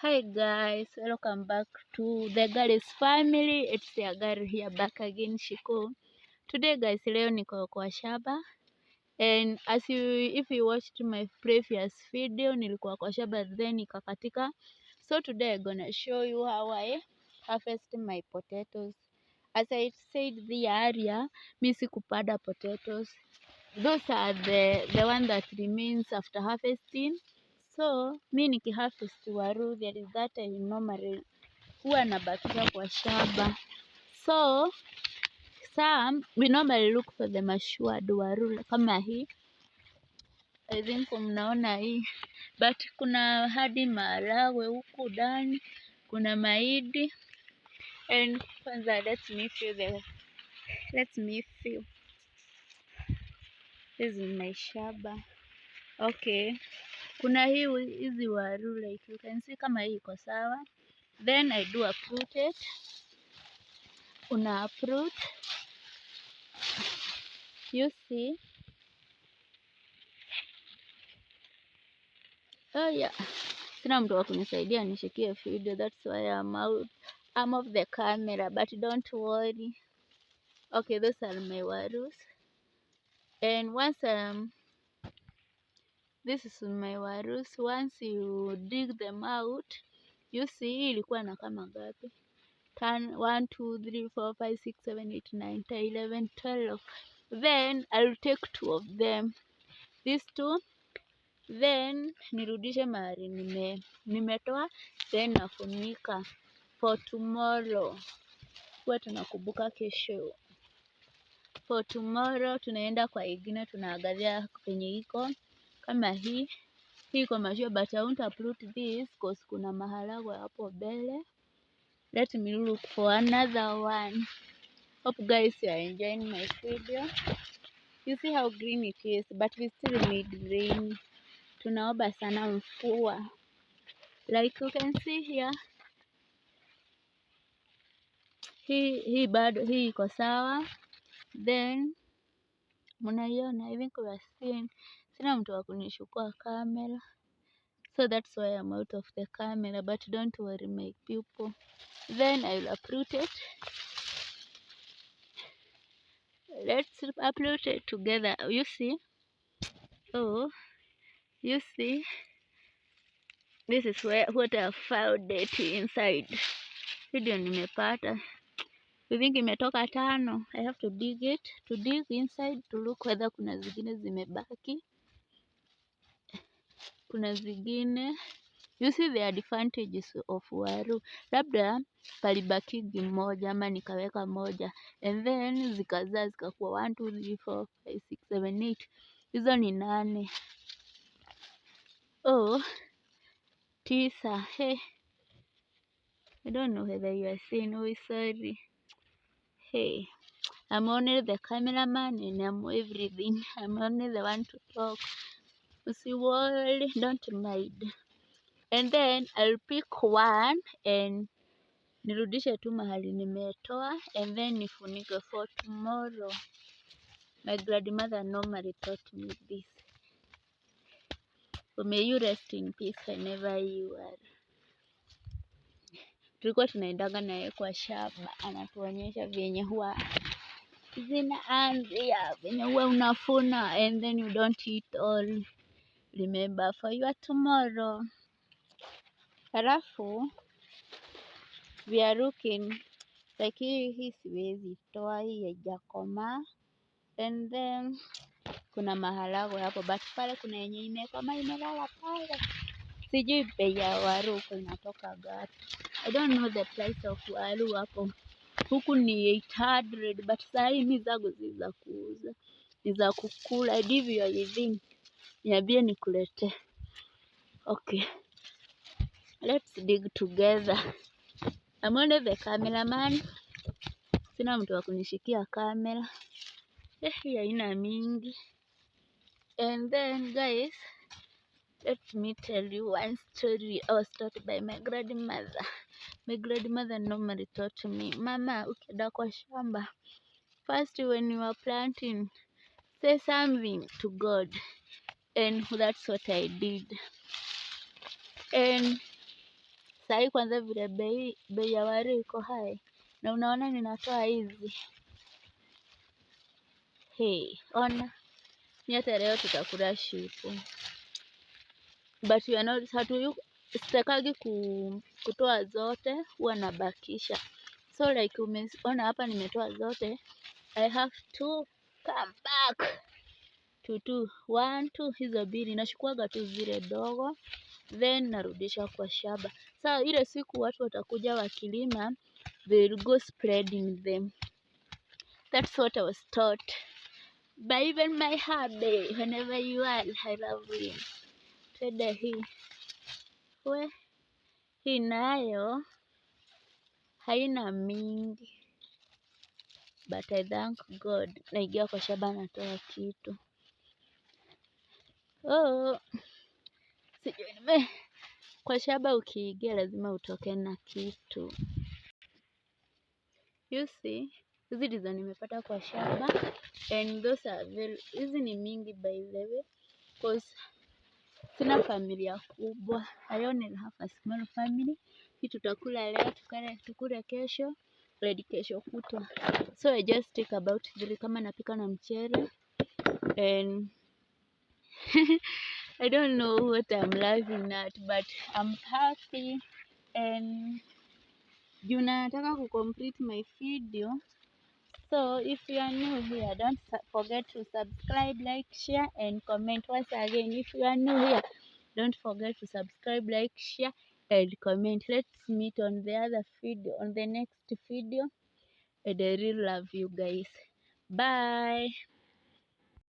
Hi guys, welcome back to the Garis family. It's your girl here back again, Shiko. Today guys, leo niko kwa shamba, and if you watched my previous video, nilikuwa kwa shamba then nikakatika. So today I'm gonna show you how I harvest my potatoes. As I said the area, mi sikupanda potatoes. Those are the one that remains after harvesting. So mi nikiharvest waru, there is that I normally huwa nabakisha kwa shamba. So we normally look for the matured waru kama hii. I think mnaona hii, but kuna hadi maharagwe huku ndani, kuna mahindi. And kwanza let me feel. This is my shamba. Okay. Kuna hizi waru, like you can see kama hii iko sawa. Then I do uproot it. Una uproot. You see? Oh yeah. Sina mtu wa kunisaidia nishikie video. That's why I'm off the camera, but don't worry. Okay, those are my warus. And this is my warus. Once you dig them out, you see ilikuwa na kama ngapi? 1, 2, 3, 4, 5, 6, 7, 8, 9, 10, 11, 12. Then I'll take 2 of them. These 2. Then nirudishe mahali nimetoa, then nafunika for tomorrow. Kwa tunakumbuka kesho. For tomorrow tunaenda kwa ingine, tunaangalia penye iko kama hii iko mature, but I won't uproot this because kuna maharagwe hapo mbele. Let me look for another one. Hope guys you are enjoying my video. You see how green it is, but we still need rain. Tunaomba sana mvua. Like you can see here. Hii bado hii iko sawa. Then mnaiona, I think we are seeing. Sina mtu wa kunishukua kamera. So that's why I'm out of the camera, but don't worry my people. Then I will uproot it. Let's uproot it together. You see? Oh, you see? This is what I found it inside. Video nimepata. I think imetoka 5. I have to dig inside to look whether kuna zingine zimebaki. Kuna zingine. You see the advantages of waru. Labda palibakigi moja ama nikaweka moja, and then zikazaa zikakuwa 1, 2, 3, 4, 5, 6, 7, 8. Hizo ni 8. Oh, 9. Hey, I don't know whether you are seeing. Oh, sorry. Hey, I'm only the cameraman and I'm everything. I'm only the one to talk. See, worry, don't mind. And then I'll pick one and nirudishe tu mahali nimetoa, and then nifunike for tomorrow. My grandmother normally taught me this. So may you rest in peace whenever you are. Tulikuwa tunaendaga naye kwa shamba, anatuonyesha vyenye huwa zinaanzia, vyenye huwa unafuna and then you don't eat all. Remember for your tomorrow. Halafu we are looking like hii siwezi toa, hii haijakomaa. And then kuna maharagwe hapo, but pale kuna yenye imekomaa imelala pale. Sijui bei ya waru huko inatoka gapi. I don't know the price of waru hapo. Huku ni 800, but saa hii mi zangu si za kuuza, ni za kukula. I give you everything. Niambie nikulete. Okay, let's dig together. I'm only the cameraman. Sina mtu wa kunishikia kamera. Hii haina mingi. And then guys, let me tell you one story. I was taught by my grandmother. My grandmother normally taught me, mama, ukienda kwa shamba, first when you are planting, say something to God. And that's what I did. And Sahii kwanza vile bei ya waru iko high, na unaona ninatoa hizi. Hey, ona ni hata leo tutakula shipu, but you are not sitakagi kutoa zote, huwa nabakisha. So like umeona hapa nimetoa zote, I have to come back to 2 hizo mbili nashukuaga tu zile dogo, then narudisha kwa shamba. So ile siku watu watakuja wakilima, they'll go spreading them. That's what I was taught by even my hubby. Whenever you are, I love him. Twende hii hii nayo haina mingi, but I thank God naingia kwa shamba natoa kitu. Sijui kwa shamba ukiingia lazima utoke na kitu. You see, hizi ndizo nimepata kwa shamba, and those are hizi ni mingi by the way, cause sina familia kubwa. I only have a small family. Hii tutakula leo, tukule kesho, hadi kesho kutwa. So I just take about 3 kama napika na mchele, and I don't know what I'm laughing at, but I'm happy. And juu nataka complete my video. So if you are new here, don't forget to subscribe, like, share, and comment. Once again, if you are new here, don't forget to subscribe, like, share, and comment. Let's meet on the other video, on the next video. And I really love you guys. Bye.